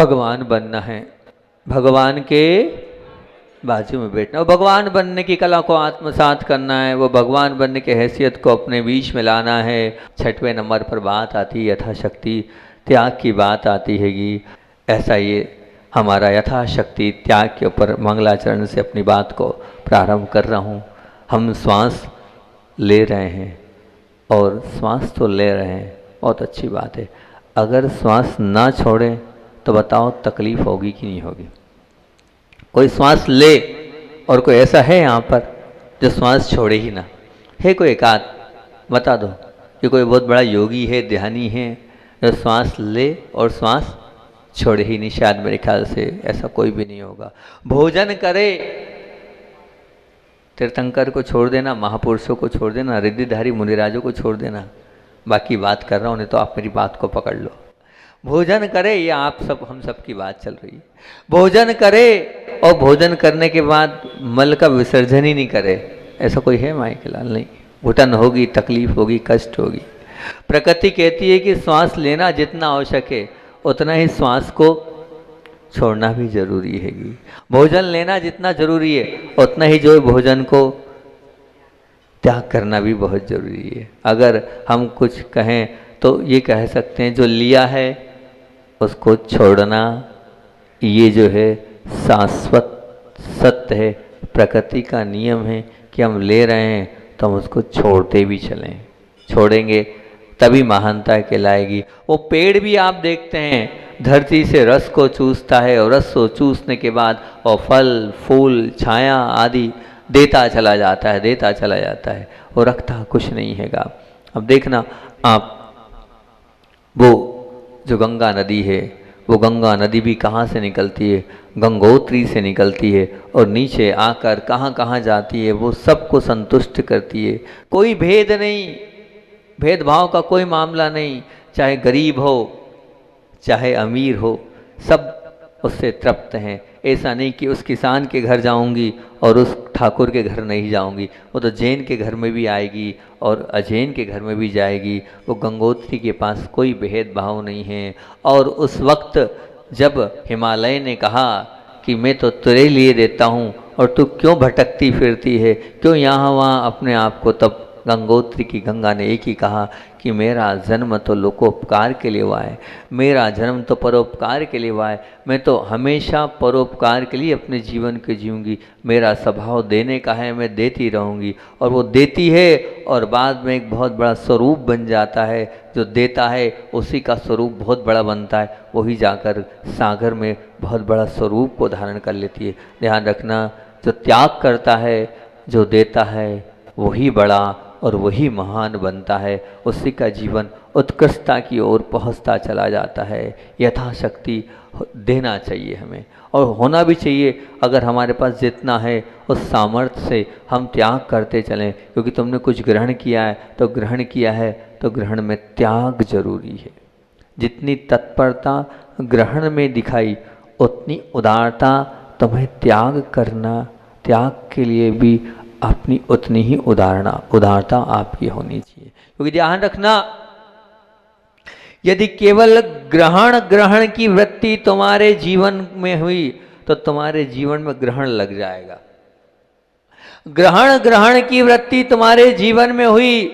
भगवान बनना है, भगवान के बाजू में बैठना, वो भगवान बनने की कला को आत्मसात करना है, वो भगवान बनने की हैसियत को अपने बीच में लाना है। 6वें नंबर पर बात आती है यथाशक्ति त्याग की बात आती हैगी। ऐसा ये हमारा यथाशक्ति त्याग के ऊपर मंगलाचरण से अपनी बात को प्रारंभ कर रहा हूँ। हम श्वास ले रहे हैं और श्वास तो ले रहे हैं, बहुत अच्छी बात है। अगर श्वास ना छोड़ें तो बताओ तकलीफ होगी कि नहीं होगी। कोई श्वास ले और कोई ऐसा है यहाँ पर जो श्वास छोड़े ही ना, है कोई एकाध बता दो कि कोई बहुत बड़ा योगी है, ध्यानी है जो श्वास ले और श्वास छोड़े ही नहीं। शायद मेरे ख्याल से ऐसा कोई भी नहीं होगा। भोजन करे, तीर्थंकर को छोड़ देना, महापुरुषों को छोड़ देना, रिद्धिधारी मुनिराजों को छोड़ देना, बाकी बात कर रहा हूँ, नहीं तो आप मेरी बात को पकड़ लो। भोजन करे, ये आप सब हम सब की बात चल रही है। भोजन करे और भोजन करने के बाद मल का विसर्जन ही नहीं करे, ऐसा कोई है माई के लाल? नहीं। घुटन होगी, तकलीफ होगी, कष्ट होगी। प्रकृति कहती है कि श्वास लेना जितना आवश्यक है उतना ही श्वास को छोड़ना भी जरूरी हैगी। भोजन लेना जितना जरूरी है उतना ही जो है भोजन को त्याग करना भी बहुत जरूरी है। अगर हम कुछ कहें तो ये कह सकते हैं जो लिया है उसको छोड़ना, ये जो है शाश्वत सत्य है, प्रकृति का नियम है कि हम ले रहे हैं तो हम उसको छोड़ते भी चलें। छोड़ेंगे तभी महानता कहलाएगी। वो पेड़ भी आप देखते हैं धरती से रस को चूसता है और रस को चूसने के बाद वो फल फूल छाया आदि देता चला जाता है, देता चला जाता है, वो रखता कुछ नहीं हैगा। अब देखना आप, वो जो गंगा नदी है, वो गंगा नदी भी कहाँ से निकलती है? गंगोत्री से निकलती है और नीचे आकर कहाँ कहाँ जाती है, वो सबको संतुष्ट करती है। कोई भेद नहीं, भेदभाव का कोई मामला नहीं, चाहे गरीब हो चाहे अमीर हो, सब उससे तृप्त हैं। ऐसा नहीं कि उस किसान के घर जाऊंगी और उस ठाकुर के घर नहीं जाऊंगी, वो तो जैन के घर में भी आएगी और अजैन के घर में भी जाएगी। वो गंगोत्री के पास कोई भेदभाव नहीं है। और उस वक्त जब हिमालय ने कहा कि मैं तो तेरे लिए देता हूँ और तू क्यों भटकती फिरती है, क्यों यहाँ वहाँ अपने आप को, तब गंगोत्री की गंगा ने एक ही कहा कि मेरा जन्म तो लोकोपकार के लिए हुआ है, मेरा जन्म तो परोपकार के लिए हुआ है, मैं तो हमेशा परोपकार के लिए अपने जीवन को जीऊँगी। मेरा स्वभाव देने का है, मैं देती रहूँगी। और वो देती है और बाद में एक बहुत बड़ा स्वरूप बन जाता है। जो देता है उसी का स्वरूप बहुत बड़ा बनता है, वही जाकर सागर में बहुत बड़ा स्वरूप को धारण कर लेती है। ध्यान रखना, जो त्याग करता है, जो देता है, वही बड़ा और वही महान बनता है। उसी का जीवन उत्कृष्टता की ओर पहुंचता चला जाता है। यथाशक्ति देना चाहिए हमें और होना भी चाहिए। अगर हमारे पास जितना है उस सामर्थ्य से हम त्याग करते चलें, क्योंकि तुमने कुछ ग्रहण किया है तो ग्रहण किया है तो ग्रहण में त्याग जरूरी है। जितनी तत्परता ग्रहण में दिखाई उतनी उदारता तुम्हें त्याग करना, त्याग के लिए भी अपनी उतनी ही उदारता आपकी होनी चाहिए। क्योंकि ध्यान रखना, यदि केवल ग्रहण की वृत्ति तुम्हारे जीवन में हुई तो तुम्हारे जीवन में ग्रहण लग जाएगा। ग्रहण की वृत्ति तुम्हारे जीवन में हुई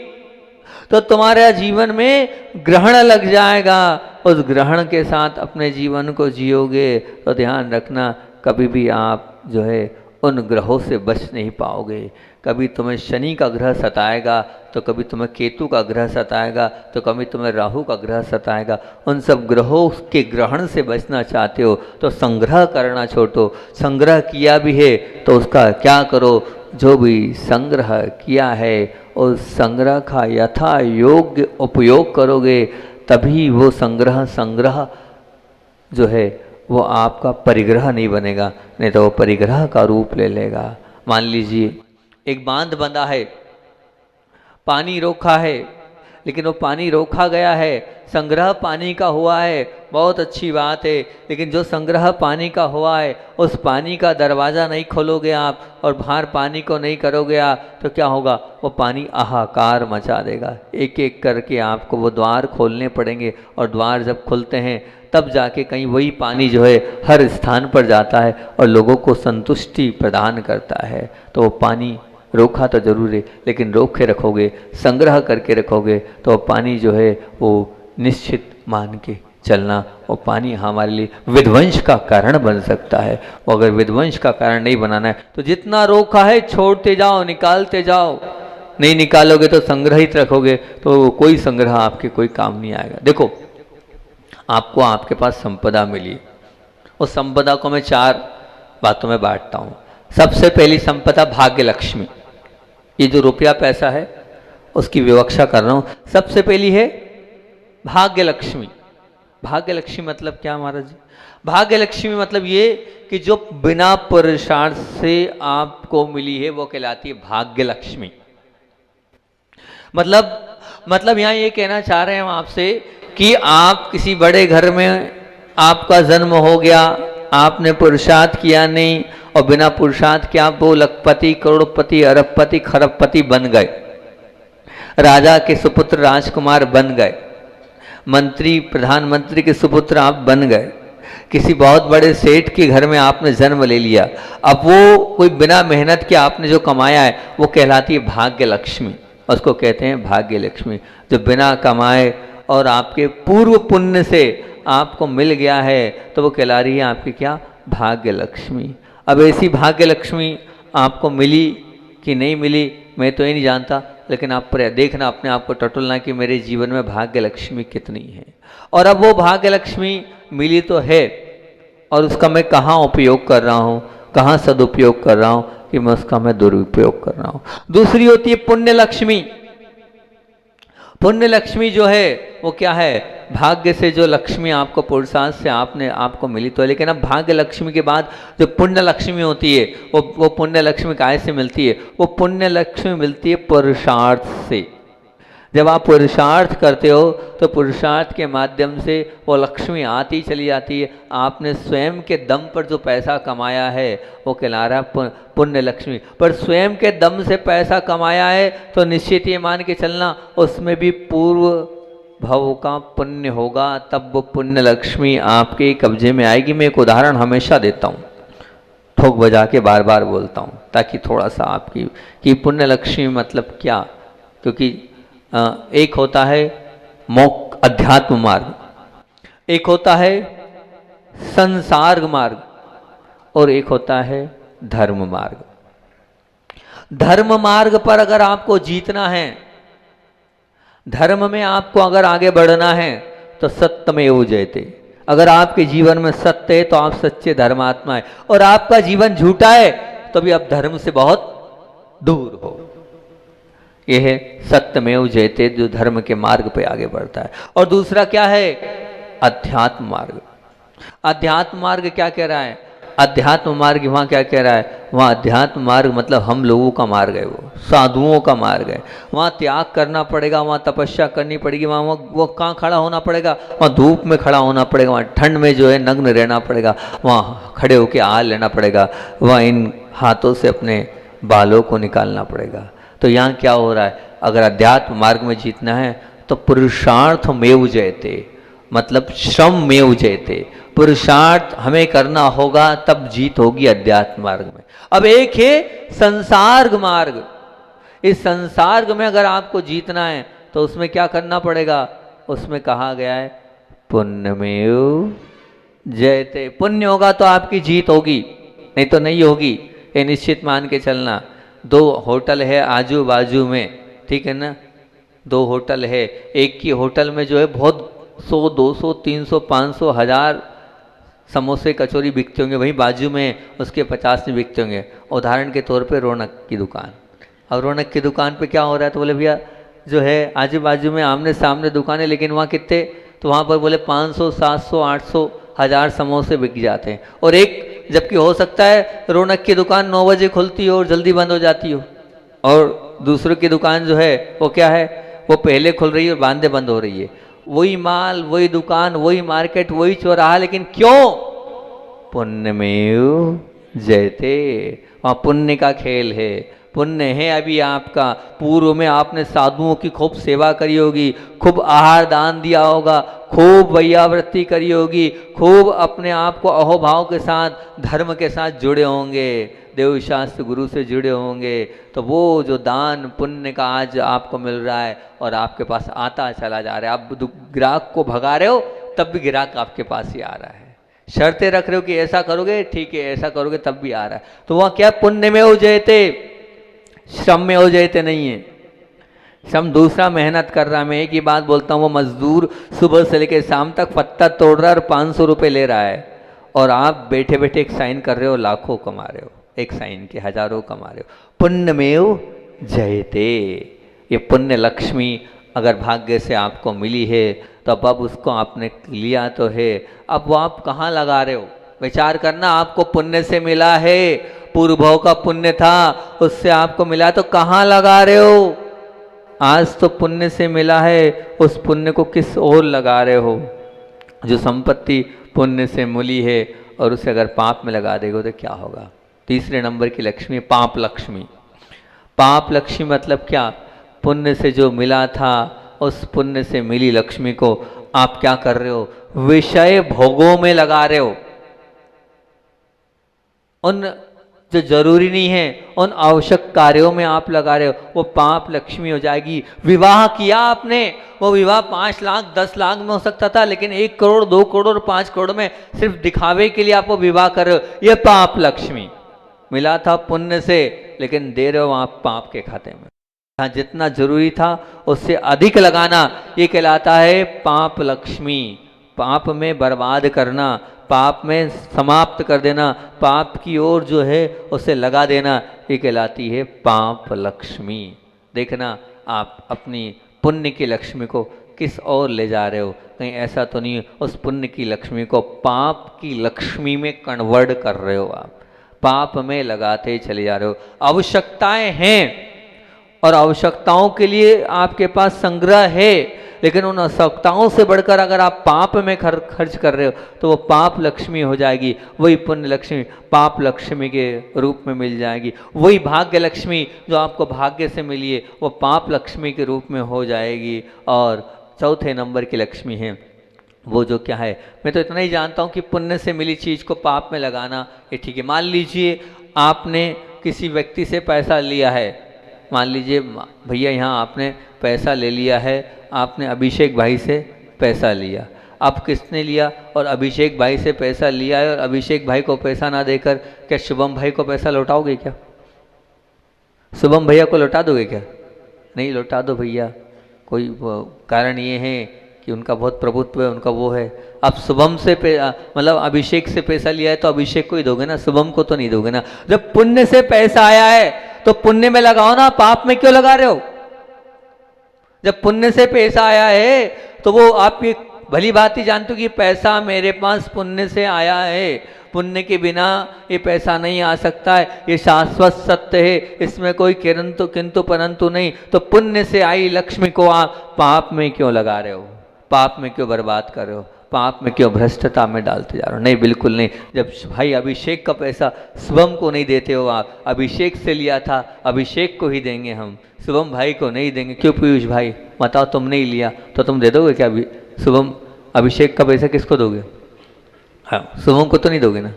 तो तुम्हारे जीवन में ग्रहण लग जाएगा। उस ग्रहण के साथ अपने जीवन को जियोगे तो ध्यान रखना कभी भी आप जो है उन ग्रहों से बच नहीं पाओगे। कभी तुम्हें शनि का ग्रह सताएगा तो कभी तुम्हें केतु का ग्रह सताएगा तो कभी तुम्हें राहु का ग्रह सताएगा। उन सब ग्रहों के ग्रहण से बचना चाहते हो तो संग्रह करना छोड़ो। संग्रह किया भी है तो उसका क्या करो, जो भी संग्रह किया है उस संग्रह का यथा योग्य उपयोग करोगे तभी वो संग्रह जो है वो आपका परिग्रह नहीं बनेगा, नहीं तो वो परिग्रह का रूप ले लेगा। मान लीजिए एक बांध बंधा है, पानी रोका है, लेकिन वो पानी रोका गया है, संग्रह पानी का हुआ है, बहुत अच्छी बात है, लेकिन जो संग्रह पानी का हुआ है उस पानी का दरवाज़ा नहीं खोलोगे आप और बाहर पानी को नहीं करोगे आप, तो क्या होगा, वो पानी हाहाकार मचा देगा। एक एक करके आपको वो द्वार खोलने पड़ेंगे, और द्वार जब खुलते हैं तब जाके कहीं वही पानी जो है हर स्थान पर जाता है और लोगों को संतुष्टि प्रदान करता है। तो वो पानी रोका तो जरूर है, लेकिन रोक के रखोगे, संग्रह करके रखोगे, तो पानी जो है वो निश्चित मान के चलना, वो पानी हमारे लिए विध्वंस का कारण बन सकता है। वो अगर विध्वंस का कारण नहीं बनाना है तो जितना रोका है छोड़ते जाओ, निकालते जाओ। नहीं निकालोगे तो संग्रहित रखोगे तो कोई संग्रह आपके कोई काम नहीं आएगा। देखो, आपको आपके पास संपदा मिली, उस संपदा को मैं 4 बातों में बांटता हूँ। सबसे पहली संपदा भाग्य लक्ष्मी। ये जो रुपया पैसा है उसकी विवक्षा कर रहा हूँ। सबसे पहली है भाग्य लक्ष्मी। भाग्य लक्ष्मी मतलब क्या महाराज जी? भाग्य लक्ष्मी मतलब ये कि जो बिना पुरुषार्थ से आपको मिली है वो कहलाती है भाग्य लक्ष्मी। मतलब यहाँ ये कहना चाह रहे हैं हम आपसे कि आप किसी बड़े घर में आपका जन्म हो गया, आपने पुरुषार्थ किया नहीं, और बिना पुरुषार्थ के आप वो लखपति, करोड़पति, अरबपति, खरबपति बन गए, राजा के सुपुत्र राजकुमार बन गए, मंत्री, प्रधानमंत्री के सुपुत्र आप बन गए, किसी बहुत बड़े सेठ के घर में आपने जन्म ले लिया। अब वो कोई बिना मेहनत के आपने जो कमाया है वो कहलाती है भाग्य लक्ष्मी। उसको कहते हैं भाग्य लक्ष्मी। जो बिना कमाए और आपके पूर्व पुण्य से आपको मिल गया है तो वो कहला रही है आपकी क्या, भाग्य लक्ष्मी। अब ऐसी भाग्य लक्ष्मी आपको मिली कि नहीं मिली मैं तो ये नहीं जानता, लेकिन आप देखना, अपने आप को टटोलना कि मेरे जीवन में भाग्य लक्ष्मी कितनी है। और अब वो भाग्य लक्ष्मी मिली तो है, और उसका मैं कहाँ उपयोग कर रहा हूँ, कहाँ सदुपयोग कर रहा हूँ कि मैं उसका मैं दुरुपयोग कर रहा हूँ। दूसरी होती है पुण्य लक्ष्मी। पुण्य लक्ष्मी जो है वो क्या है, भाग्य से जो लक्ष्मी आपको पुरुषार्थ से आपको मिली तो है, लेकिन अब भाग्य लक्ष्मी के बाद जो पुण्य लक्ष्मी होती है वो पुण्य लक्ष्मी काहे से मिलती है? वो पुण्य लक्ष्मी मिलती है पुरुषार्थ से। जब आप पुरुषार्थ करते हो तो पुरुषार्थ के माध्यम से वो लक्ष्मी आती चली जाती है। आपने स्वयं के दम पर जो पैसा कमाया है वो कहला रहा है पुण्य लक्ष्मी। पर स्वयं के दम से पैसा कमाया है तो निश्चित ये मान के चलना उसमें भी पूर्व भव का पुण्य होगा, तब वो पुण्य लक्ष्मी आपके कब्जे में आएगी। मैं एक उदाहरण हमेशा देता हूँ, ठोक बजा के बार बार बोलता हूँ ताकि थोड़ा सा आपकी कि पुण्य लक्ष्मी मतलब क्या। क्योंकि एक होता है अध्यात्म मार्ग, एक होता है संसार मार्ग, और एक होता है धर्म मार्ग। धर्म मार्ग पर अगर आपको जीतना है, धर्म में आपको अगर आगे बढ़ना है तो सत्यमेव जयते। अगर आपके जीवन में सत्य है तो आप सच्चे धर्मात्मा है, और आपका जीवन झूठा है तो भी आप धर्म से बहुत दूर हो। यह है सत्यमेव जयते, जो धर्म के मार्ग पे आगे बढ़ता है। और दूसरा क्या है? अध्यात्म मार्ग। अध्यात्म मार्ग क्या कह रहा है? अध्यात्म मार्ग वहाँ क्या कह रहा है? वहाँ अध्यात्म मार्ग मतलब हम लोगों का मार्ग है, वो साधुओं का मार्ग है। वहाँ त्याग करना पड़ेगा, वहाँ तपस्या करनी पड़ेगी, वहाँ वो कहाँ खड़ा होना पड़ेगा? वहाँ धूप में खड़ा होना पड़ेगा, वहाँ ठंड में जो है नग्न रहना पड़ेगा, वहाँ खड़े होकर आल लेना पड़ेगा, वहाँ इन हाथों से अपने बालों को निकालना पड़ेगा। तो यहाँ क्या हो रहा है? अगर अध्यात्म मार्ग में जीतना है तो पुरुषार्थ मेव जयते, मतलब श्रम मेव जयते। पुरुषार्थ हमें करना होगा तब जीत होगी अध्यात्म मार्ग में। अब एक है संसार मार्ग। इस संसार में अगर आपको जीतना है तो उसमें क्या करना पड़ेगा? उसमें कहा गया है पुण्यमेव जयते। पुण्य होगा तो आपकी जीत होगी, नहीं तो नहीं होगी, ये निश्चित मान के चलना। 2 होटल है आजू बाजू में, ठीक है ना, 2 होटल है। एक की होटल में जो है बहुत 100, 200, 300, 500, 1000 समोसे कचौरी बिकते होंगे, वहीं बाजू में उसके 50 नहीं बिकते होंगे। उदाहरण के तौर पे रौनक की दुकान। और रौनक की दुकान पे क्या हो रहा है? तो बोले भैया जो है आजू बाजू में आमने सामने दुकानें, लेकिन वहाँ कितने, तो वहाँ पर बोले 500, 700, 800, 1000 समोसे बिक जाते हैं। और एक, जबकि हो सकता है रौनक की दुकान 9 बजे खुलती हो और जल्दी बंद हो जाती हो, और दूसरों की दुकान जो है वो क्या है, वो पहले खुल रही है और बांधे बंद हो रही है। वही माल, वही दुकान, वही मार्केट, वही चौराहा, लेकिन क्यों? पुण्यमेव जयते। वहाँ पुण्य का खेल है, पुण्य है अभी आपका। पूर्व में आपने साधुओं की खूब सेवा करी होगी, खूब आहार दान दिया होगा, खूब वैयावृत्ति करी होगी, खूब अपने आप को अहोभाव के साथ, धर्म के साथ जुड़े होंगे, देव शास्त्र गुरु से जुड़े होंगे। तो वो जो दान पुण्य का आज आपको मिल रहा है और आपके पास आता चला जा रहा है। आप ग्राहक को भगा रहे हो तब भी ग्राहक आपके पास ही आ रहा है। शर्तें रख रहे हो कि ऐसा करोगे ठीक है, ऐसा करोगे तब भी आ रहा है। तो वहाँ क्या पुण्य में हो जाते, श्रम में हो जाते नहीं है। श्रम दूसरा मेहनत कर रहा है। मैं एक ही बात बोलता हूँ, वो मजदूर सुबह से लेकर शाम तक पत्ता तोड़ रहा है और 500 रुपये ले रहा है, और आप बैठे बैठे एक साइन कर रहे हो, लाखों कमा रहे हो, एक साइन के हजारों कमा रहे हो। पुण्यमेव जयते। ये पुण्य लक्ष्मी अगर भाग्य से आपको मिली है तो अब उसको आपने लिया तो है, अब वो आप कहाँ लगा रहे हो? विचार करना। आपको पुण्य से मिला है, पूर्व भाव का पुण्य था, उससे आपको मिला, तो कहाँ लगा रहे हो? आज तो पुण्य से मिला है, उस पुण्य को किस ओर लगा रहे हो? जो संपत्ति पुण्य से मिली है और उसे अगर पाप में लगा देगो तो क्या होगा? तीसरे नंबर की लक्ष्मी पाप लक्ष्मी। पाप लक्ष्मी मतलब क्या? पुण्य से जो मिला था, उस पुण्य से मिली लक्ष्मी को आप क्या कर रहे हो? विषय भोगों में लगा रहे हो। उन जो जरूरी नहीं है उन आवश्यक कार्यों में आप लगा रहे हो, वो पाप लक्ष्मी हो जाएगी। विवाह किया आपने, वो विवाह 5 लाख 10 लाख में हो सकता था, लेकिन 1 करोड़ 2 करोड़ 5 करोड़ में सिर्फ दिखावे के लिए आप वो विवाह कर रहे हो, ये पाप लक्ष्मी। मिला था पुण्य से, लेकिन दे रहे हो आप पाप के खाते में। हाँ, जितना जरूरी था उससे अधिक लगाना, ये कहलाता है पाप लक्ष्मी। पाप में बर्बाद करना, पाप में समाप्त कर देना, पाप की ओर जो है उसे लगा देना, ये कहलाती है पाप लक्ष्मी। देखना आप अपनी पुण्य की लक्ष्मी को किस ओर ले जा रहे हो। कहीं ऐसा तो नहीं उस पुण्य की लक्ष्मी को पाप की लक्ष्मी में कन्वर्ट कर रहे हो, आप पाप में लगाते चले जा रहे हो। आवश्यकताएं हैं और आवश्यकताओं के लिए आपके पास संग्रह है, लेकिन उन आवश्यकताओं से बढ़कर अगर आप पाप में खर्च कर रहे हो तो वो पाप लक्ष्मी हो जाएगी। वही पुण्य लक्ष्मी पाप लक्ष्मी के रूप में मिल जाएगी। वही भाग्य लक्ष्मी जो आपको भाग्य से मिली है वो पाप लक्ष्मी के रूप में हो जाएगी। और चौथे नंबर की लक्ष्मी है वो जो क्या है, मैं तो इतना ही जानता हूँ कि पुण्य से मिली चीज़ को पाप में लगाना ये ठीक है। मान लीजिए आपने किसी व्यक्ति से पैसा लिया है, मान लीजिए भैया यहाँ आपने पैसा ले लिया है, आपने अभिषेक भाई से पैसा लिया। अब किसने लिया? और अभिषेक भाई से पैसा लिया है, और अभिषेक भाई को पैसा ना देकर क्या शुभम भाई को पैसा लौटाओगे क्या? शुभम भैया को लौटा दोगे क्या? नहीं लौटा दो भैया, कोई कारण ये है कि उनका बहुत प्रभुत्व है, उनका वो है। अब शुभम से मतलब अभिषेक से पैसा लिया है तो अभिषेक को ही दोगे ना, शुभम को तो नहीं दोगे ना। जब पुण्य से पैसा आया है तो पुण्य में लगाओ ना, पाप में क्यों लगा रहे हो? जब पुण्य से पैसा आया है तो वो आप ये भली बात ही जानते हो कि पैसा मेरे पास पुण्य से आया है, पुण्य के बिना ये पैसा नहीं आ सकता है, ये शाश्वत सत्य है, इसमें कोई किंतु परंतु नहीं। तो पुण्य से आई लक्ष्मी को आप पाप में क्यों लगा रहे हो? पाप में क्यों बर्बाद कर रहे हो? पाप में क्यों भ्रष्टता में डालते जा रहे हो? नहीं, बिल्कुल नहीं। जब भाई अभिषेक का पैसा शुभम को नहीं देते हो आप, अभिषेक से लिया था अभिषेक को ही देंगे हम, शुभम भाई को नहीं देंगे। क्यों पीयूष भाई बताओ, तुम नहीं लिया तो तुम दे दोगे क्या? शुभम अभिषेक का पैसा किसको दोगे? हाँ, शुभम को तो नहीं दोगे ना,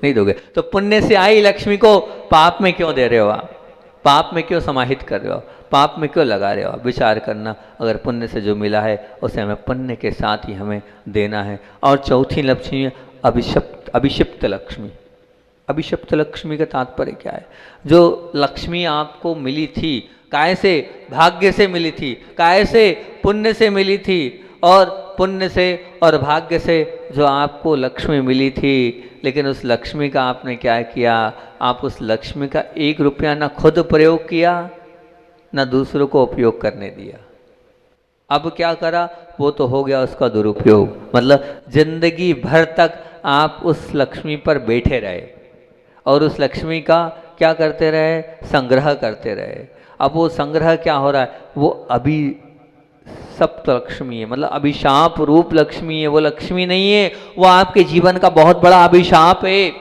नहीं दोगे। तो पुण्य से आई लक्ष्मी को पाप में क्यों दे रहे हो आप? पाप में क्यों समाहित कर रहे हो? पाप में क्यों लगा रहे हो? विचार करना। अगर पुण्य से जो मिला है उसे हमें पुण्य के साथ ही हमें देना है। और चौथी लक्ष्मी है अभिषिप्त लक्ष्मी। अभिषिप्त लक्ष्मी का तात्पर्य क्या है? जो लक्ष्मी आपको मिली थी, काय से? भाग्य से मिली थी। काय से? पुण्य से मिली थी। और पुण्य से और भाग्य से जो आपको लक्ष्मी मिली थी, लेकिन उस लक्ष्मी का आपने क्या किया? आप उस लक्ष्मी का 1 रुपया ना खुद प्रयोग किया ना दूसरों को उपयोग करने दिया। अब क्या करा? वो तो हो गया उसका दुरुपयोग। मतलब जिंदगी भर तक आप उस लक्ष्मी पर बैठे रहे और उस लक्ष्मी का क्या करते रहे? संग्रह करते रहे। अब वो संग्रह क्या हो रहा है? वो अभी सप्त लक्ष्मी है, मतलब अभिशाप रूप लक्ष्मी है। वो लक्ष्मी नहीं है, वो आपके जीवन का बहुत बड़ा अभिशाप है।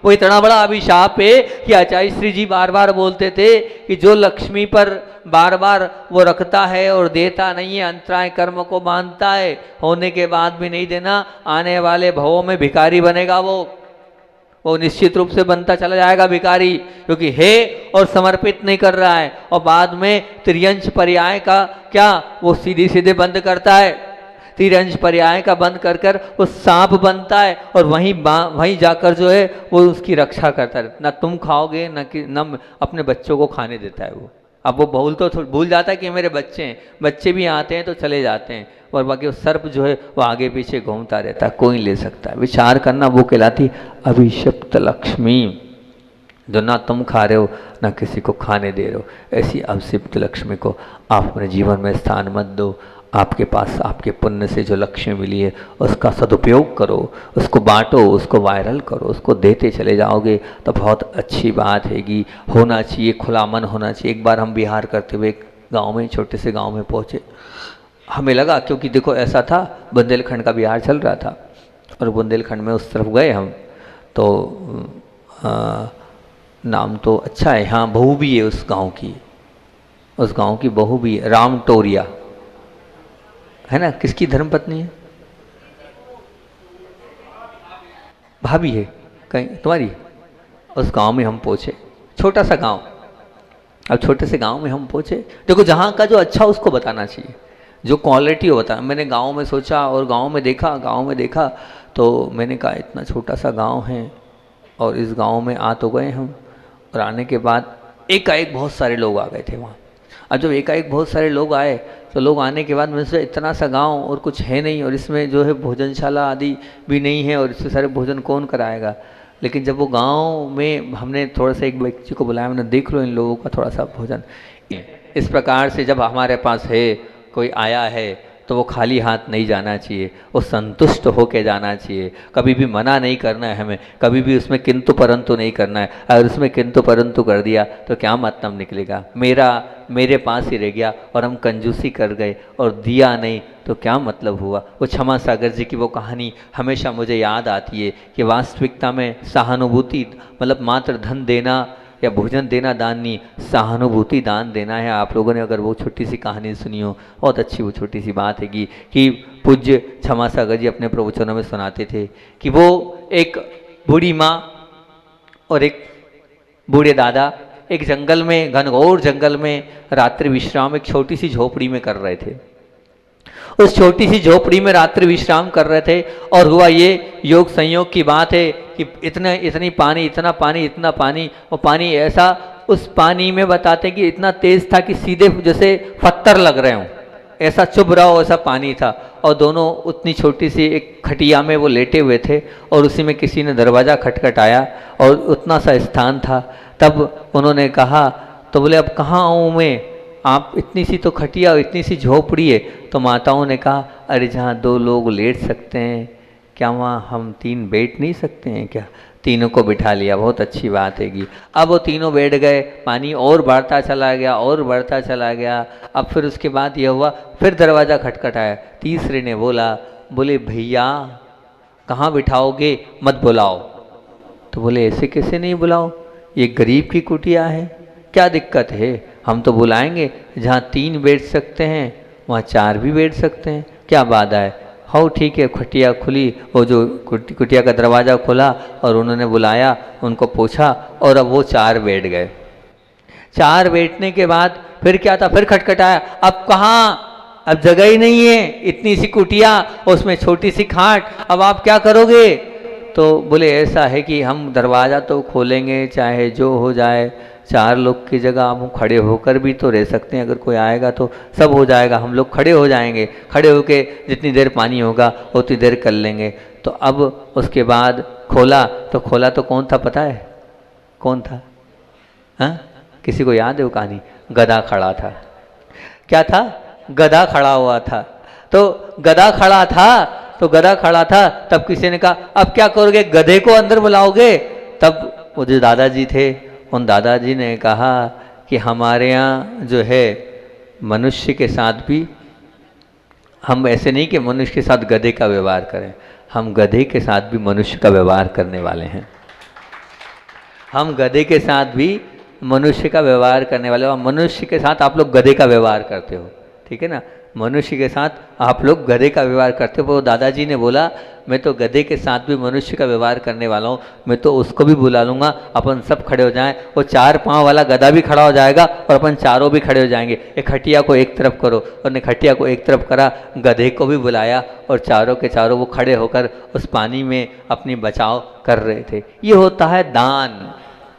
वो इतना बड़ा अभिशाप है कि आचार्य श्री जी बार बार बोलते थे कि जो लक्ष्मी पर बार बार वो रखता है और देता नहीं है, अंतराय कर्म को मानता है, होने के बाद भी नहीं देना, आने वाले भवों में भिखारी बनेगा। वो निश्चित रूप से बनता चला जाएगा भिखारी, क्योंकि है और समर्पित नहीं कर रहा है। और बाद में त्रियंश पर्याय का क्या वो सीधे सीधे बंद करता है, त्रियंश पर्याय का बंद कर कर वो सांप बनता है और वहीं जाकर जो है वो उसकी रक्षा करता है। ना तुम खाओगे न अपने बच्चों को खाने देता है वो। अब वो भूल जाता है कि मेरे बच्चे हैं, बच्चे भी आते हैं तो चले जाते हैं, और बाकी वो सर्प जो है वो आगे पीछे घूमता रहता है, कोई ले सकता है। विचार करना, वो कहलाती अभिशप्त लक्ष्मी, जो ना तुम खा रहे हो ना किसी को खाने दे रहे हो। ऐसी अभिशप्त लक्ष्मी को आप अपने जीवन में स्थान मत दो। आपके पास आपके पुण्य से जो लक्ष्मी मिली है उसका सदुपयोग करो, उसको बांटो, उसको वायरल करो, उसको देते चले जाओगे तो बहुत अच्छी बात हैगी। होना चाहिए, खुला मन होना चाहिए। एक बार हम बिहार करते हुए गांव में, छोटे से गांव में पहुंचे, हमें लगा, क्योंकि देखो ऐसा था बुंदेलखंड का बिहार चल रहा था और बुंदेलखंड में उस तरफ गए हम तो नाम तो अच्छा है, हाँ बहू भी है उस गांव की, उस गांव की बहू भी है, राम टोरिया है ना। किसकी धर्मपत्नी है? भाभी है कहीं तुम्हारी। उस गांव में हम पहुंचे, छोटा सा गांव। अब छोटे से गांव में हम पहुंचे, देखो जहां का जो अच्छा उसको बताना चाहिए, जो क्वालिटी हो बता। मैंने गांव में सोचा और गांव में देखा तो मैंने कहा इतना छोटा सा गांव है और इस गांव में आ तो गए हम, और आने के बाद एकाएक बहुत सारे लोग आ गए थे वहाँ। अब जब एकाएक बहुत सारे लोग आए तो लोग आने के बाद मुझसे इतना सा गांव और कुछ है नहीं, और इसमें जो है भोजनशाला आदि भी नहीं है, और इससे सारे भोजन कौन कराएगा। लेकिन जब वो गांव में हमने थोड़ा सा एक व्यक्ति को बुलाया, मैंने देख लो इन लोगों का थोड़ा सा भोजन। इस प्रकार से जब हमारे पास है कोई आया है तो वो खाली हाथ नहीं जाना चाहिए, वो संतुष्ट होके जाना चाहिए। कभी भी मना नहीं करना है हमें, कभी भी उसमें किंतु परंतु नहीं करना है। अगर उसमें किंतु परंतु कर दिया तो क्या मतलब निकलेगा, मेरे पास ही रह गया और हम कंजूसी कर गए और दिया नहीं तो क्या मतलब हुआ। वो क्षमा सागर जी की वो कहानी हमेशा मुझे याद आती है कि वास्तविकता में सहानुभूति मतलब मात्र धन देना या भोजन देना दान नहीं, सहानुभूति दान देना है। आप लोगों ने अगर वो छोटी सी कहानी सुनी हो, बहुत अच्छी वो छोटी सी बात है कि पूज्य क्षमा सागर जी अपने प्रवचनों में सुनाते थे कि वो एक बूढ़ी माँ और एक बूढ़े दादा एक जंगल में, घनघोर जंगल में रात्रि विश्राम एक छोटी सी झोपड़ी में कर रहे थे। उस छोटी सी झोपड़ी में रात्रि विश्राम कर रहे थे और हुआ ये योग संयोग की बात है कि इतना पानी, और पानी ऐसा, उस पानी में बताते कि इतना तेज था कि सीधे जैसे पत्थर लग रहे हों, ऐसा चुभ रहा हो, ऐसा पानी था। और दोनों उतनी छोटी सी एक खटिया में वो लेटे हुए थे और उसी में किसी ने दरवाज़ा खटखटाया और उतना सा स्थान था। तब उन्होंने कहा, तो बोले अब कहाँ आऊँ मैं, आप इतनी सी तो खटिया और इतनी सी झोपड़ी है। तो माताओं ने कहा, अरे जहाँ 2 लोग लेट सकते हैं क्या वहाँ हम 3 बैठ नहीं सकते हैं क्या। तीनों को बिठा लिया, बहुत अच्छी बात हैगी। अब वो तीनों बैठ गए, पानी और बढ़ता चला गया। अब फिर उसके बाद यह हुआ, फिर दरवाज़ा खटखटाया। तीसरे ने बोले भैया कहाँ बिठाओगे, मत बुलाओ। तो बोले ऐसे कैसे नहीं बुलाओ, ये गरीब की कुटिया है, क्या दिक्कत है, हम तो बुलाएंगे। जहाँ 3 बैठ सकते हैं वहाँ 4 भी बैठ सकते हैं, क्या बाधा है। हाँ ठीक है। खटिया खुली, वो जो कुटिया का दरवाज़ा खुला और उन्होंने बुलाया, उनको पूछा और अब वो 4 बैठ गए। 4 बैठने के बाद फिर क्या था, फिर खटखटाया। अब कहाँ, अब जगह ही नहीं है, इतनी सी कुटिया, उसमें छोटी सी खाट, अब आप क्या करोगे। तो बोले ऐसा है कि हम दरवाज़ा तो खोलेंगे चाहे जो हो जाए, 4 लोग की जगह हम खड़े होकर भी तो रह सकते हैं, अगर कोई आएगा तो सब हो जाएगा, हम लोग खड़े हो जाएंगे, खड़े होके जितनी देर पानी होगा उतनी देर कर लेंगे। तो अब उसके बाद खोला तो कौन था पता है, कौन था, हाँ किसी को याद है वो कहानी। गधा खड़ा था। क्या था, गधा खड़ा हुआ था। तो गधा खड़ा था, तब किसी ने कहा अब क्या करोगे, गधे को अंदर बुलाओगे। तब वो जो दादाजी थे, उन दादाजी ने कहा कि हमारे यहाँ जो है मनुष्य के साथ भी हम ऐसे नहीं कि मनुष्य के साथ गधे का व्यवहार करें, हम गधे के साथ भी मनुष्य का व्यवहार करने वाले हैं। हम गधे के साथ भी मनुष्य का व्यवहार करने वाले हो, और मनुष्य के साथ आप लोग गधे का व्यवहार करते हो, ठीक है ना। मनुष्य के साथ आप लोग गधे का व्यवहार करते हो। वो दादाजी ने बोला मैं तो गधे के साथ भी मनुष्य का व्यवहार करने वाला हूँ, मैं तो उसको भी बुला लूँगा, अपन सब खड़े हो जाएं, वो 4 पाँव वाला गधा भी खड़ा हो जाएगा और अपन चारों भी खड़े हो जाएंगे। एक खटिया को एक तरफ करो, और ने खटिया को एक तरफ करा, गधे को भी बुलाया और चारों के चारों वो खड़े होकर उस पानी में अपनी बचाव कर रहे थे। ये होता है दान।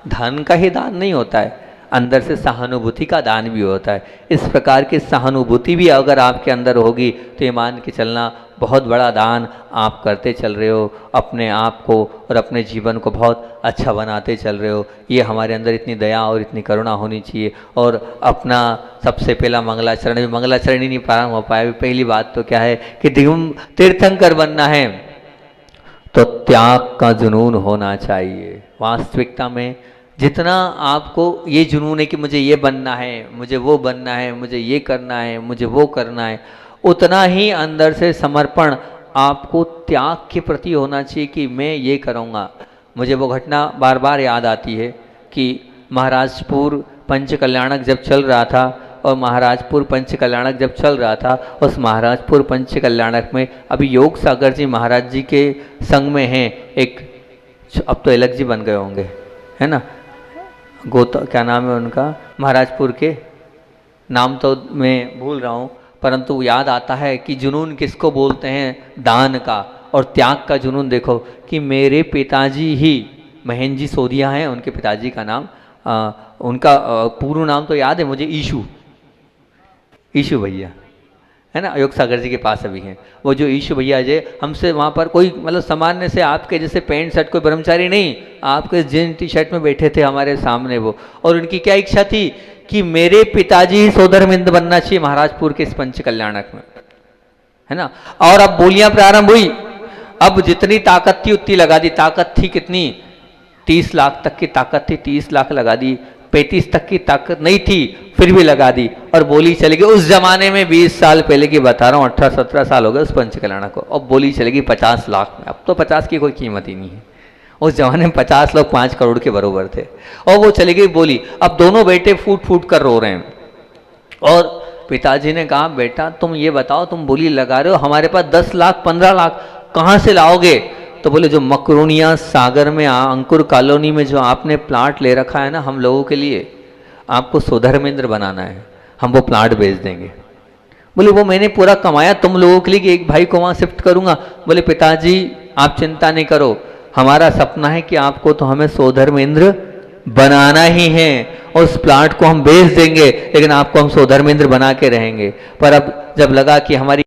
धन का ही दान नहीं होता है, अंदर से सहानुभूति का दान भी होता है। इस प्रकार की सहानुभूति भी अगर आपके अंदर होगी तो ये मान के चलना बहुत बड़ा दान आप करते चल रहे हो, अपने आप को और अपने जीवन को बहुत अच्छा बनाते चल रहे हो। ये हमारे अंदर इतनी दया और इतनी करुणा होनी चाहिए। और अपना सबसे पहला मंगलाचरण, मंगलाचरण ही नहीं प्रारंभ हो पाया। पहली बात तो क्या है कि तीर्थंकर बनना है तो त्याग का जुनून होना चाहिए। वास्तविकता में जितना आपको ये जुनून है कि मुझे ये बनना है, मुझे वो बनना है, मुझे ये करना है, मुझे वो करना है, उतना ही अंदर से समर्पण आपको त्याग के प्रति होना चाहिए कि मैं ये करूँगा। मुझे वो घटना बार बार याद आती है कि महाराजपुर पंचकल्याणक जब चल रहा था, और महाराजपुर पंचकल्याणक जब चल रहा था, उस महाराजपुर पंचकल्याणक में अभी योग सागर जी महाराज जी के संग में हैं एक, अब तो अलग जी बन गए होंगे, है ना, क्या नाम है उनका, महाराजपुर के नाम तो मैं भूल रहा हूँ, परंतु याद आता है कि जुनून किसको बोलते हैं, दान का और त्याग का जुनून। देखो कि मेरे पिताजी ही महेंद्र जी सोदिया हैं उनके पिताजी का नाम, उनका पूर्ण नाम तो याद है मुझे, ईशु भैया, है ना, योग सागर जी के पास अभी हैं वो जो ईशु भैया जी, हमसे वहाँ पर कोई मतलब सामान्य से आपके जैसे पैंट शर्ट कोई ब्रह्मचारी नहीं, आपके जींस टी शर्ट में बैठे थे हमारे सामने वो। और उनकी क्या इच्छा थी कि मेरे पिताजी ही सोधर्मिंद बनना चाहिए महाराजपुर के इस पंच कल्याणक में, है ना। और अब बोलियां प्रारंभ हुई, अब जितनी ताकत थी उतनी लगा दी। ताकत थी कितनी, 30 लाख तक की ताकत थी, 30 लाख लगा दी। 35 तक की ताकत नहीं थी फिर भी लगा दी, और बोली चलेगी। उस जमाने में 20 साल पहले की बता रहा हूँ, 18-17 साल हो गए उस पंच कल्याणक को, अब बोली चलेगी 50 लाख में। अब तो 50 की कोई कीमत ही नहीं है, उस जमाने में 50 लोग 5 करोड़ के बराबर थे। और वो चली गई बोली। अब दोनों बेटे फूट फूट कर रो रहे हैं, और पिताजी ने कहा बेटा तुम ये बताओ, तुम बोली लगा रहे हो, हमारे पास 10 लाख 15 लाख कहाँ से लाओगे। तो बोले जो मकरोनिया सागर में अंकुर कॉलोनी में जो आपने प्लाट ले रखा है ना हम लोगों के लिए, आपको सुधर्मेंद्र बनाना है, हम वो प्लाट बेच देंगे। बोले वो मैंने पूरा कमाया तुम लोगों के लिए कि एक भाई को वहाँ शिफ्ट करूँगा। बोले पिताजी आप चिंता नहीं करो, हमारा सपना है कि आपको तो हमें सोधर्मेंद्र बनाना ही है, और उस प्लाट को हम बेच देंगे लेकिन आपको हम सोधर्मेंद्र बना के रहेंगे। पर अब जब लगा कि हमारी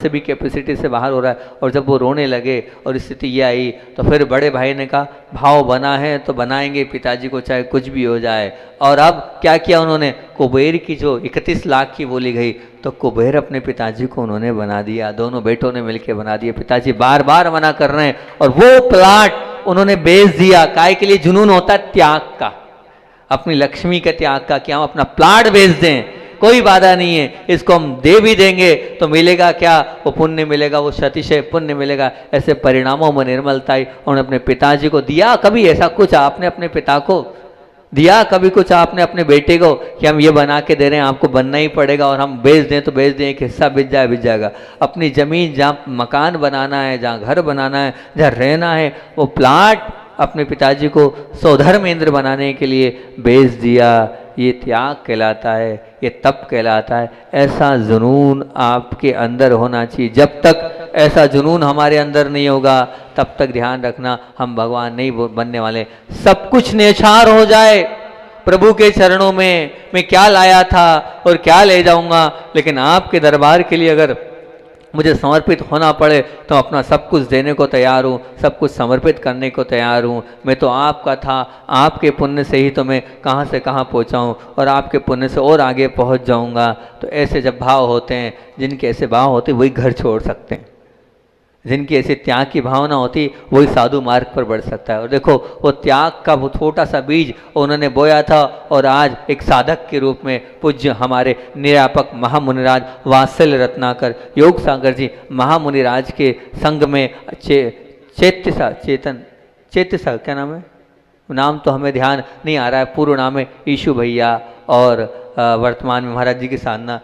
से भी कैपेसिटी से बाहर हो रहा है, और जब वो रोने लगे और स्थिति ये आई, तो फिर बड़े भाई ने कहा भाव बना है तो बनाएंगे पिताजी को चाहे कुछ भी हो जाए। और अब क्या किया उन्होंने, कुबेर की जो 31 लाख की बोली गई, तो कुबेर अपने पिताजी को उन्होंने बना दिया, दोनों बेटों ने मिलकर बना दिया। पिताजी बार बार मना कर रहे हैं और वो प्लाट उन्होंने बेच दिया। काय के लिए जुनून होता है त्याग का, अपनी लक्ष्मी के त्याग का, कि हम अपना प्लाट बेच दें, कोई बाधा नहीं है, इसको हम दे भी देंगे तो मिलेगा क्या, वो पुण्य मिलेगा, वो शतिशय पुण्य मिलेगा। ऐसे परिणामों में निर्मलता ही उन्होंने अपने पिताजी को दिया। कभी ऐसा कुछ आपने अपने पिता को दिया, कभी कुछ आपने अपने बेटे को कि हम ये बना के दे रहे हैं, आपको बनना ही पड़ेगा, और हम बेच दें तो बेच दें, एक हिस्सा बिक जाए बिक जाएगा। अपनी ज़मीन जहाँ मकान बनाना है, जहाँ घर बनाना है, जहाँ रहना है, वो प्लाट अपने पिताजी को सौधर्मेंद्र बनाने के लिए बेच दिया। ये त्याग कहलाता है, ये तप कहलाता है। ऐसा जुनून आपके अंदर होना चाहिए। जब तक ऐसा जुनून हमारे अंदर नहीं होगा तब तक ध्यान रखना हम भगवान नहीं बनने वाले। सब कुछ नेछार हो जाए प्रभु के चरणों में, मैं क्या लाया था और क्या ले जाऊंगा, लेकिन आपके दरबार के लिए अगर मुझे समर्पित होना पड़े तो अपना सब कुछ देने को तैयार हूँ, सब कुछ समर्पित करने को तैयार हूँ। मैं तो आपका था, आपके पुण्य से ही तो मैं कहाँ से कहाँ पहुँचा हूँ, और आपके पुण्य से और आगे पहुँच जाऊँगा। तो ऐसे जब भाव होते हैं, जिनके ऐसे भाव होते हैं वही घर छोड़ सकते हैं, जिनकी ऐसे त्याग की भावना होती वही साधु मार्ग पर बढ़ सकता है। और देखो वो त्याग का वो छोटा सा बीज उन्होंने बोया था और आज एक साधक के रूप में पूज्य हमारे निरापक महामुनिराज वात्सल्य रत्नाकर योग सागर जी महामुनिराज के संग में चेत्य क्या नाम है, नाम तो हमें ध्यान नहीं आ रहा है, पूर्व नाम है ईशु भैया, और वर्तमान में महाराज जी की साधना,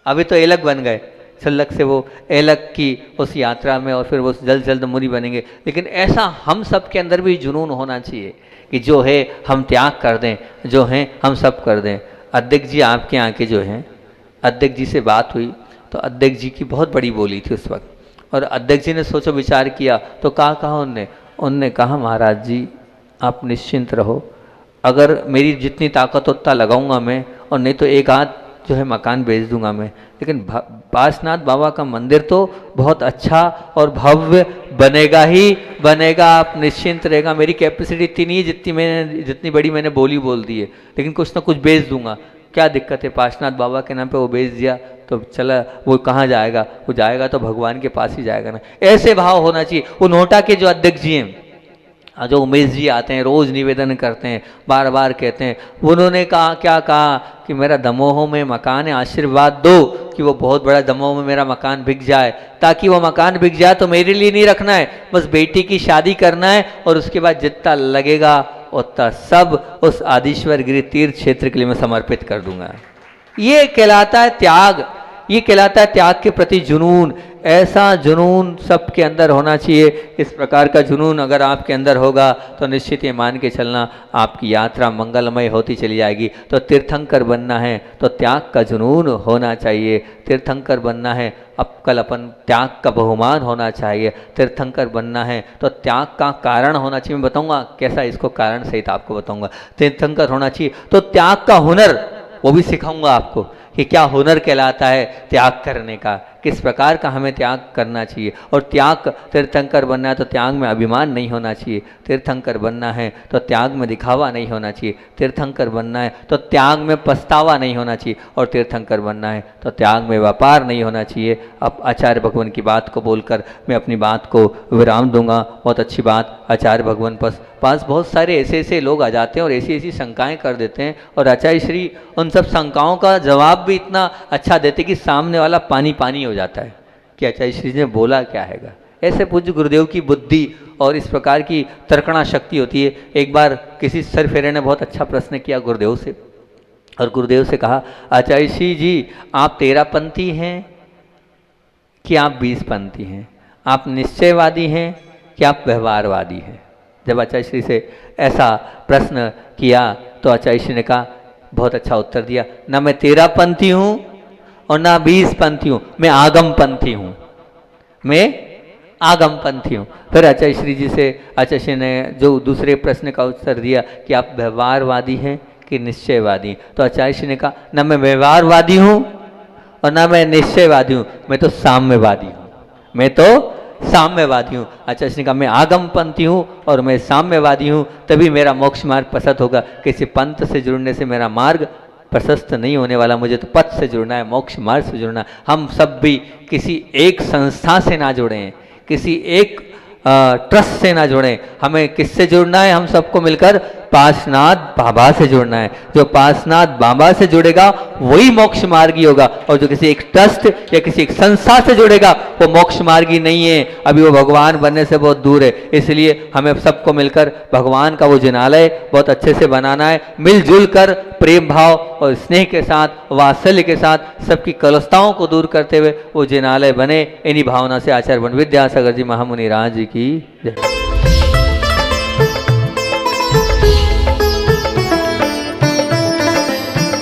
अभी तो एलक बन गए, छल्लक से वो एलक की उस यात्रा में, और फिर वो जल्द जल्द मुनि बनेंगे। लेकिन ऐसा हम सब के अंदर भी जुनून होना चाहिए कि जो है हम त्याग कर दें, जो है हम सब कर दें। अध्यक्ष जी आपके यहाँ के जो हैं, अध्यक्ष जी से बात हुई तो अध्यक्ष जी की बहुत बड़ी बोली थी उस वक्त, और अध्यक्ष जी ने सोचो विचार किया तो कहा उनने कहा महाराज जी आप निश्चिंत रहो, अगर मेरी जितनी ताकत उतना लगाऊंगा मैं, और नहीं तो एक आध जो है मकान बेच दूंगा मैं, लेकिन पार्श्वनाथ बाबा का मंदिर तो बहुत अच्छा और भव्य बनेगा ही बनेगा, आप निश्चिंत रहेगा। मेरी कैपेसिटी इतनी नहीं है जितनी बड़ी मैंने बोली बोल दी है, लेकिन कुछ ना कुछ बेच दूंगा, क्या दिक्कत है। पार्श्वनाथ बाबा के नाम पे वो बेच दिया तो चला, वो कहाँ जाएगा, वो जाएगा तो भगवान के पास ही जाएगा ना। ऐसे भाव होना चाहिए। वो नोटा के जो अध्यक्ष जी हैं, जो उमेश जी आते हैं, रोज़ निवेदन करते हैं, बार बार कहते हैं, उन्होंने क्या कहा कि मेरा दमोह में मकान है, आशीर्वाद दो कि वो बहुत बड़ा दमोह में मेरा मकान बिक जाए, ताकि वो मकान बिक जाए तो मेरे लिए नहीं रखना है, बस बेटी की शादी करना है, और उसके बाद जितना लगेगा उतना सब उस आदिश्वर गिरी तीर्थ क्षेत्र के लिए मैं समर्पित कर दूंगा। ये कहलाता है त्याग, ये कहलाता है त्याग के प्रति जुनून। ऐसा जुनून सबके अंदर होना चाहिए। इस प्रकार का जुनून अगर आपके अंदर होगा तो निश्चित ये मान के चलना आपकी यात्रा मंगलमय होती चली जाएगी। तो तीर्थंकर बनना है तो त्याग का जुनून होना चाहिए। तीर्थंकर बनना है, अब कल अपन त्याग का बहुमान होना चाहिए। तीर्थंकर बनना है तो त्याग का कारण होना चाहिए। मैं बताऊंगा कैसा, इसको कारण सहित आपको बताऊंगा। तीर्थंकर होना चाहिए तो त्याग का हुनर वो भी सिखाऊंगा आपको कि क्या हुनर कहलाता है त्याग करने का, किस प्रकार का हमें त्याग करना चाहिए। और त्याग, तीर्थंकर बनना है तो त्याग में अभिमान नहीं होना चाहिए। तीर्थंकर बनना है तो त्याग में दिखावा नहीं होना चाहिए। तीर्थंकर बनना है तो त्याग में पछतावा नहीं होना चाहिए। और तीर्थंकर बनना है तो त्याग में व्यापार नहीं होना चाहिए। अब आचार्य भगवान की बात को बोलकर मैं अपनी बात को विराम दूंगा। बहुत अच्छी बात, आचार्य भगवान पास बहुत सारे ऐसे ऐसे लोग आ जाते हैं और ऐसी ऐसी शंकाएं कर देते हैं, और आचार्य श्री उन सब शंकाओं का जवाब भी इतना अच्छा देते कि सामने वाला पानी पानी हो जाता है कि आचार्य श्री ने बोला क्या हैगा। ऐसे पूज्य गुरुदेव की बुद्धि और इस प्रकार की तर्कणा शक्ति होती है। एक बार किसी सरफेरे ने बहुत अच्छा प्रश्न किया गुरुदेव से, और गुरुदेव से कहा आचार्य श्री जी आप 13पंथी हैं कि आप 20पंथी हैं, आप निश्चयवादी हैं कि आप व्यवहारवादी हैं। जब आचार्य श्री से ऐसा प्रश्न किया तो आचार्य श्री ने कहा, बहुत अच्छा उत्तर दिया, ना मैं 13पंथी हूँ और ना 20पंथी हूँ, मैं आगमपंथी हूँ, मैं आगमपंथी हूँ। फिर आचार्य श्री जी से आचार्य श्री ने जो दूसरे प्रश्न का उत्तर दिया कि आप व्यवहारवादी हैं कि निश्चयवादी, तो आचार्य श्री ने कहा ना मैं व्यवहारवादी हूँ और ना मैं निश्चयवादी हूँ, मैं तो साम्यवादी हूँ, मैं तो साम्यवादी हूँ। आचार्य श्री ने कहा मैं आगमपंथी हूँ और मैं साम्यवादी हूँ, तभी मेरा मोक्ष मार्ग प्रशस्त होगा। किसी पंथ से जुड़ने से मेरा मार्ग प्रशस्त नहीं होने वाला, मुझे तो पथ से जुड़ना है, मोक्ष मार्ग से जुड़ना है। हम सब भी किसी एक संस्था से ना जुड़े हैं, किसी एक ट्रस्ट से ना जुड़े, हमें किससे जुड़ना है, हम सबको मिलकर पार्श्वनाथ बाबा से जुड़ना है। जो पार्श्वनाथ बाबा से जुड़ेगा वही मोक्ष मार्गी होगा, और जो किसी एक ट्रस्ट या किसी एक संस्था से जुड़ेगा वो मोक्ष मार्गी नहीं है, अभी वो भगवान बनने से बहुत दूर है। इसलिए हमें सबको मिलकर भगवान का वो जिनालय बहुत अच्छे से बनाना है, मिलजुल कर प्रेम भाव और स्नेह के साथ, वात्सल्य के साथ सबकी कलुषताओं को दूर करते हुए वो जिनालय बने। इन्हीं भावना से आचार्य वन विद्यासागर जी महामुनि राज जी की जय।